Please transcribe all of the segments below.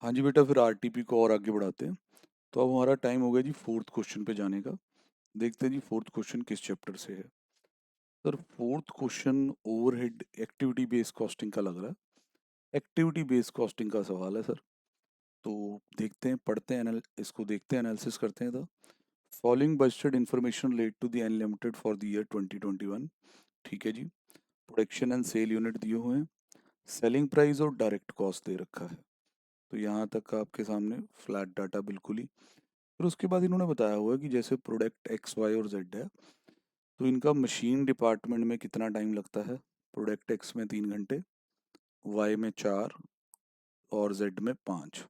हाँ जी बेटा, फिर आरटीपी को और आगे बढ़ाते हैं। तो अब हमारा टाइम हो गया जी फोर्थ क्वेश्चन पे जाने का। देखते हैं जी फोर्थ क्वेश्चन किस चैप्टर से है। Sir fourth question overhead activity based costing का लग रहा है। एक्टिविटी बेस्ड कॉस्टिंग का सवाल है सर। तो देखते हैं, पढ़ते हैं, इसको देखते हैं, एनालिसिस करते हैं। The following budgeted information relate to the unlimited for the year 2021। ठीक है जी। प्रोडक्शन एंड सेल यूनिट दिए हुए हैं, सेलिंग प्राइस और डायरेक्ट कॉस्ट दे रखा है। तो यहाँ तक का आपके सामने फ्लैट डाटा बिल्कुल ही। फिर उसके बाद इन्होंने बताया हुआ है कि जैसे प्रोडक्ट एक्स वाई और जेड है, तो इनका मशीन डिपार्टमेंट में कितना टाइम लगता है। प्रोडक्ट एक्स में 3 घंटे, वाई में 4 और जेड में 5।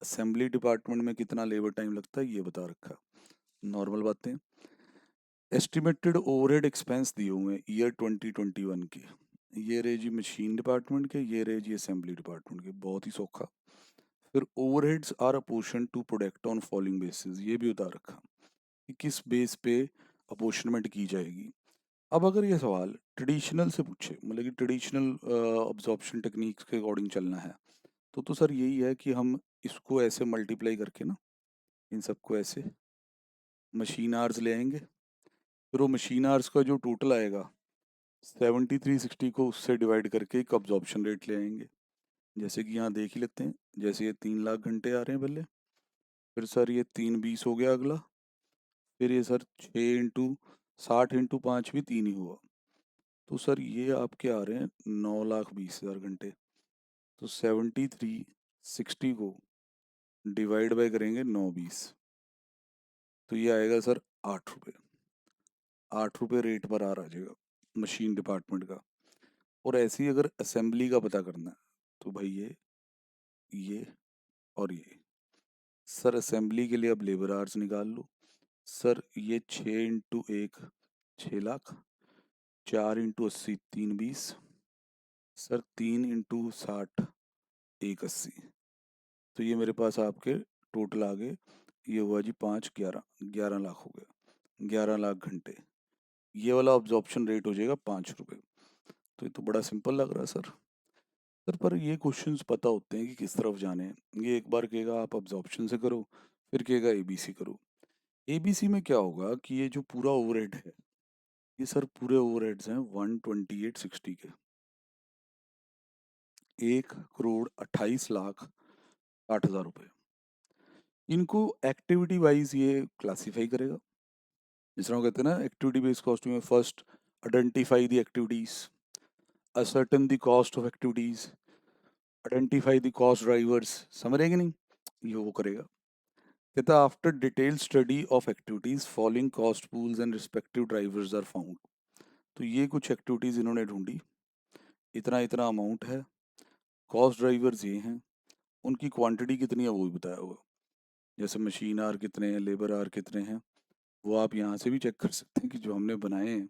असेंबली डिपार्टमेंट में कितना लेबर टाइम लगता है ये बता रखा। नॉर्मल बातें। एस्टिमेटेड ओवरहेड एक्सपेंस दिए हुए हैं ईयर 2021 के। ये रहे जी मशीन डिपार्टमेंट के, ये रहे जी असेंबली डिपार्टमेंट के। बहुत ही सौखा। फिर overheads are apportion to product on following basis, ये भी बता रखा कि किस बेस पे अपोर्शनमेंट की जाएगी। अब अगर ये सवाल ट्रेडिशनल से पूछे, मतलब कि ट्रेडिशनल अब्जॉर्प्शन टेक्निक्स के अकॉर्डिंग चलना है, तो सर यही है कि हम इसको ऐसे मल्टीप्लाई करके ना, इन सबको ऐसे मशीन आवर्स ले आएंगे। फिर वो मशीन आवर्स का जो टोटल आएगा 7360 को उससे डिवाइड करके एक अब्जॉर्प्शन रेट ले आएंगे। जैसे कि यहाँ देख ही लेते हैं। जैसे ये 3 लाख घंटे आ रहे हैं पहले, फिर सर ये 320 हो गया अगला, फिर ये सर 6 इंटू 60 इंटू 5 भी 3 ही हुआ। तो सर ये आपके आ रहे हैं 9,20,000 घंटे। तो 7360 को डिवाइड बाय करेंगे 920, तो ये आएगा सर 8 रुपये। 8 रुपये रेट पर आ जाएगा मशीन डिपार्टमेंट का। और ऐसे ही अगर असेंबली का पता करना है, तो भाई ये और ये। सर असेंबली के लिए अब लेबर आवर्स निकाल लो। सर ये 6 into 1 6 lakh, 4 into 80 320, sir 3 into 60 180। तो ये मेरे पास आपके टोटल आ गए। ये हुआ जी 5 11 11 लाख हो गया, 11 लाख घंटे। ये वाला ऑब्जॉर्प्शन रेट हो जाएगा 5 रुपये। तो ये तो बड़ा सिंपल लग रहा है सर। सर पर ये क्वेश्चंस पता होते हैं कि किस तरफ जाने हैं। ये एक बार कहेगा आप ऑब्जॉर्प्शन से करो, फिर कहेगा एबीसी करो। एबीसी में क्या होगा कि ये जो पूरा ओवरहेड है, ये सर पूरे ओवरहेड्स हैं 12860 के। 1,28,60,000 रुपये। इनको एक्टिविटी वाइज ये क्लासीफाई करेगा। जिस तरह वो कहते हैं ना एक्टिविटी बेस्ड कॉस्ट में, first identify the activities, ascertain the cost of activities, identify the cost drivers. समझ रहे कि नहीं, ये वो करेगा। कहता after detail study of activities following cost pools and respective drivers are found. तो ये कुछ एक्टिविटीज इन्होंने ढूंढी, इतना इतना अमाउंट है, कॉस्ट ड्राइवर्स ये हैं, उनकी क्वांटिटी कितनी है वो भी बताया हुआ। जैसे मशीन आर कितने हैं, लेबर आर कितने हैं, वो आप यहाँ से भी चेक कर सकते हैं कि जो हमने बनाए हैं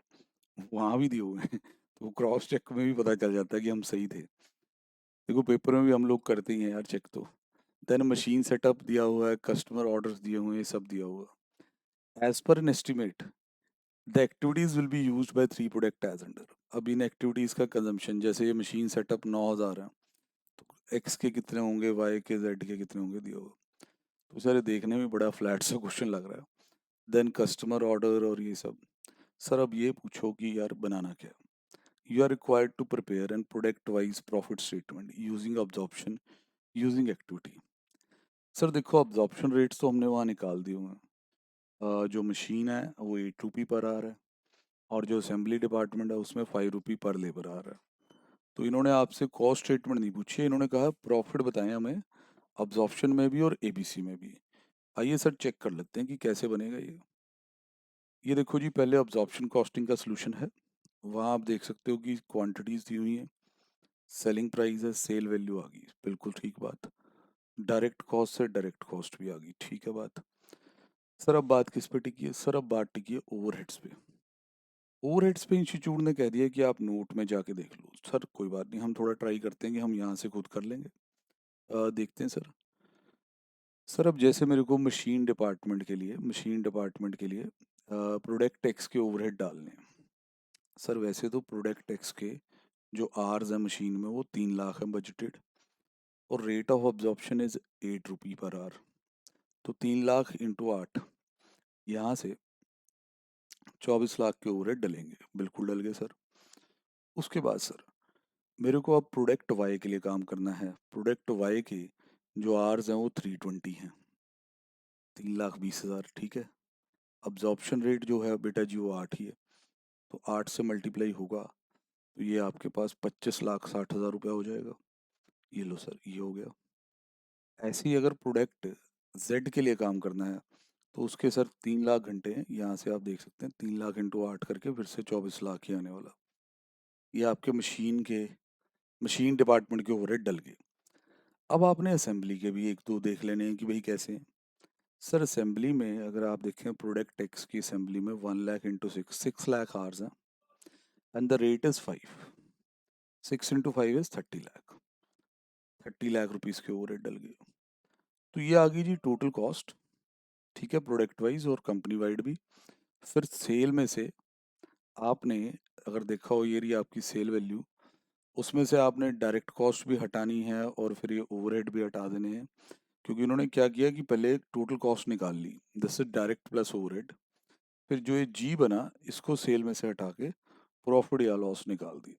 वहाँ भी दिए हुए हैं। तो वो क्रॉस चेक में भी पता चल जाता है कि हम सही थे। देखो पेपर में भी हम लोग करते ही हैं यार चेक तो। देन मशीन सेटअप दिया हुआ है, कस्टमर ऑर्डर्स दिए हुए हैं, सब दिया हुआ। As per an estimate the activities will be used by 3 product as under. अब इन एक्टिविटीज का कंजम्पशन, जैसे ये मशीन सेटअप 9,000 है, तो एक्स के कितने होंगे, वाई के, जेड के कितने होंगे दिया हुआ। तो सर ये देखने में बड़ा फ्लैट सा क्वेश्चन लग रहा है। देन कस्टमर ऑर्डर और ये सब। सर अब ये पूछो कि यार बनाना क्या। You are required to prepare and product wise profit statement using absorption using activity. Sir देखो अब्जॉर्प्शन रेट्स तो हमने वहाँ निकाल दिए हुए हैं। जो मशीन है वो 8 रुपी पर आ रहा है, और जो असेंबली डिपार्टमेंट है उसमें 5 रुपी पर लेबर आ रहा है। तो इन्होंने आपसे कॉस्ट स्टेटमेंट नहीं पूछी, इन्होंने कहा प्रॉफिट बताएं हमें अब्जॉर्प्शन में भी और एबीसी में भी। आइए सर चेक कर लेते हैं कि कैसे बनेगा ये देखो जी, पहले अब्जॉर्प्शन कॉस्टिंग का सलूशन है। वहाँ आप देख सकते हो कि क्वांटिटीज दी हुई हैं, सेलिंग प्राइस है, सेल वैल्यू आ गई, बिल्कुल ठीक बात। डायरेक्ट कॉस्ट से डायरेक्ट कॉस्ट भी आ गई, ठीक है बात। सर अब बात किस पे टिकी है, सर अब बात टिकी है ओवरहेड्स पे। ओवरहेड्स पे इंस्टीट्यूट ने कह दिया कि आप नोट में जाके देख लो। सर कोई बात नहीं, हम थोड़ा ट्राई करते हैं कि हम यहाँ से खुद कर लेंगे। देखते हैं सर। सर अब जैसे मेरे को मशीन डिपार्टमेंट के लिए प्रोडक्ट टैक्स के ओवरहेड डालने हैं। सर वैसे तो प्रोडक्ट टैक्स के जो आर्स है मशीन में वो 3 लाख है बजटेड। और rate of absorption is 8 rupee per hour. तो 3 लाख इंटू 8, यहाँ से 24 लाख के ओवरहेड डलेंगे। बिल्कुल डल गए सर। उसके बाद सर मेरे को अब प्रोडक्ट वाई के लिए काम करना है। प्रोडक्ट वाई के जो आर्स हैं वो 320 हैं, 3,20,000, ठीक है। अब्जॉर्प्शन रेट जो है बेटा जी वो 8 ही है, तो 8 से मल्टीप्लाई होगा तो ये आपके पास 25,60,000 रुपया हो जाएगा। ये लो सर, ये हो गया। ऐसे ही अगर प्रोडक्ट जेड के लिए काम करना है तो उसके सर 3 लाख घंटे हैं। यहाँ से आप देख सकते हैं 3 लाख इंटू 8 करके फिर से 24 लाख ही आने वाला। ये आपके मशीन डिपार्टमेंट के ओवरहेड डल गए। अब आपने असेंबली के भी एक दो देख लेने हैं कि भाई कैसे हैं। सर असेंबली में अगर आप देखें प्रोडक्ट एक्स की असेंबली में 1 लाख इंटू 6 लाख आवर्स हैं and the rate is 5। 6 into 5 is 30 lakh. 30 lakh rupees के ओवरहेड डल गए। तो ये आ गई जी टोटल कॉस्ट, ठीक है, प्रोडक्ट वाइज और कंपनी वाइड भी। फिर सेल में से आपने अगर देखा हो ये रही आपकी सेल वैल्यू, उसमें से आपने डायरेक्ट कॉस्ट भी हटानी है और फिर ये ओवरहेड भी हटा देने हैं। क्योंकि उन्होंने क्या किया कि पहले टोटल कॉस्ट निकाल ली, this is direct plus overhead. फिर जो ये जी बना इसको सेल में से हटा के प्रॉफिट या लॉस निकाल दी,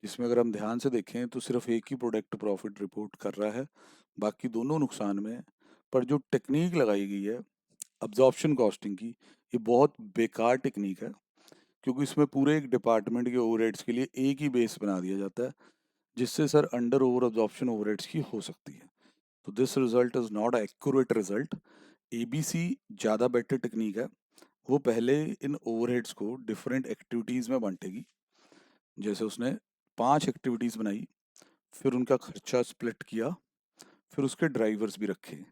जिसमें अगर हम ध्यान से देखें तो सिर्फ एक ही प्रोडक्ट प्रॉफिट रिपोर्ट कर रहा है, बाकी दोनों नुकसान में है। पर जो टेक्निक लगाई गई है अब्जॉर्प्शन कॉस्टिंग की, ये बहुत बेकार टेक्निक है। क्योंकि इसमें पूरे एक डिपार्टमेंट के ओवरहेड्स के लिए एक ही बेस बना दिया जाता है, जिससे sir under over absorption overheads की हो सकती है। तो this result is not accurate result. ABC ज़्यादा बेटर टेक्निक है। वो पहले इन ओवरहेड्स को डिफरेंट एक्टिविटीज़ में बांटेगी। जैसे उसने 5 एक्टिविटीज़ बनाई, फिर उनका खर्चा स्प्लिट किया, फिर उसके ड्राइवर्स भी रखे,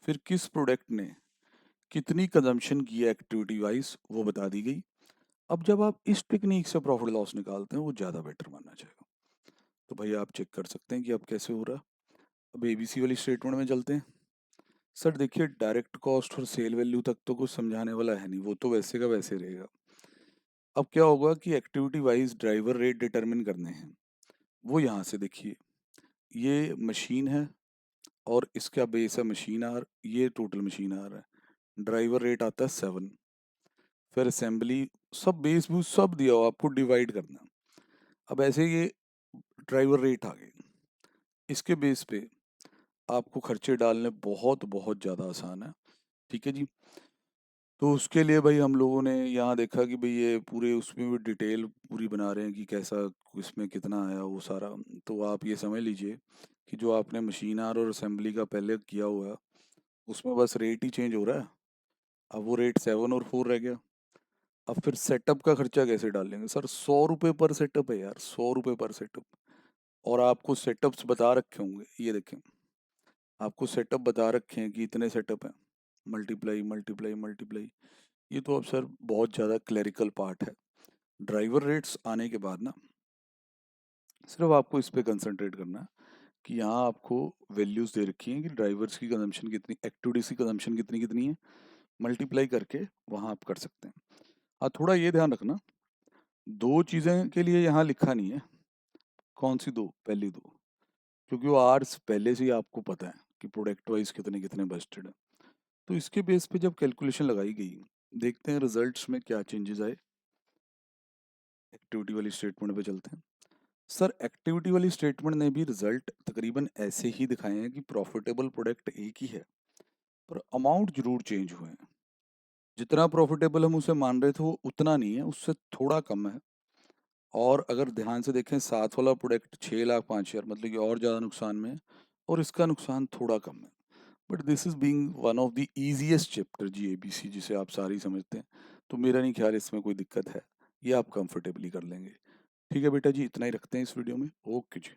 फिर किस प्रोडक्ट ने कितनी कंजम्पशन की है एक्टिविटी वाइज वो बता दी गई। अब जब आप इस टेक्निक से प्रॉफिट लॉस निकालते हैं वो ज़्यादा बेटर माना जाएगा। तो भाई आप चेक कर सकते हैं कि अब कैसे हो रहा। अब एबीसी वाली स्टेटमेंट में चलते हैं। सर देखिए डायरेक्ट कॉस्ट और सेल वैल्यू तक तो कुछ समझाने वाला है नहीं, वो तो वैसे का वैसे रहेगा। अब क्या होगा कि activity wise driver rate determine करने हैं। वो यहाँ से देखिए, ये मशीन है और इसका बेस है मशीन आर, ये टोटल मशीन आर है। ड्राइवर रेट आता है 7। फिर असेंबली, सब बेस बूस सब दिया हो, आपको डिवाइड करना। अब ऐसे ये ड्राइवर रेट आ गए, इसके बेस पे आपको खर्चे डालने बहुत बहुत ज़्यादा आसान है, ठीक है जी। तो उसके लिए भाई हम लोगों ने यहाँ देखा कि भाई ये पूरे उसमें भी डिटेल पूरी बना रहे हैं कि कैसा इसमें कितना आया वो सारा। तो आप ये समझ लीजिए कि जो आपने मशीन आर और असेंबली का पहले किया हुआ है उसमें बस रेट ही चेंज हो रहा है। अब वो रेट 7 और 4 रह गया। अब फिर सेटअप का खर्चा कैसे डालेंगे सर? 100 रुपये पर सेटअप है यार, 100 रुपये पर सेटअप। और आपको सेटअप्स बता रखे होंगे, ये देखें आपको सेटअप बता रखे हैं कि इतने सेटअप हैं, मल्टीप्लाई मल्टीप्लाई मल्टीप्लाई। ये तो अब सर बहुत ज़्यादा क्लरिकल पार्ट है। ड्राइवर रेट्स आने के बाद ना सिर्फ आपको इस पे कंसंट्रेट करना है कि यहाँ आपको वैल्यूज़ दे रखी हैं कि ड्राइवर्स की कंजम्पशन कितनी, एक्टिविटीज़ की कंजम्पशन कितनी कितनी है, मल्टीप्लाई करके वहाँ आप कर सकते हैं। हाँ थोड़ा ये ध्यान रखना, दो चीज़ें के लिए यहाँ लिखा नहीं है। कौन सी दो? पहली दो, क्योंकि वो आर्स पहले से ही आपको पता है कि प्रोडक्ट वाइज कितने कितने बजटेड है। तो इसके बेस पे जब कैलकुलेशन लगाई गई, देखते हैं रिजल्ट्स में क्या चेंजेस आए। एक्टिविटी वाली स्टेटमेंट पे चलते हैं। सर एक्टिविटी वाली स्टेटमेंट ने भी रिजल्ट तकरीबन ऐसे ही दिखाए हैं कि प्रॉफिटेबल प्रोडक्ट एक ही है, पर अमाउंट जरूर चेंज हुए हैं। जितना प्रॉफिटेबल हम उसे मान रहे थे वो उतना नहीं है, उससे थोड़ा कम है। और अगर ध्यान से देखें साथ वाला प्रोडक्ट 6,05,000 मतलब कि और ज़्यादा नुकसान में है, और इसका नुकसान थोड़ा कम है। But this is being one of the easiest chapter जी एबीसी, जिसे आप सारे ही समझते हैं। तो मेरा नहीं ख्याल इसमें कोई दिक्कत है, ये आप कंफर्टेबली कर लेंगे। ठीक है बेटा जी, इतना ही रखते हैं इस वीडियो में। ओके जी।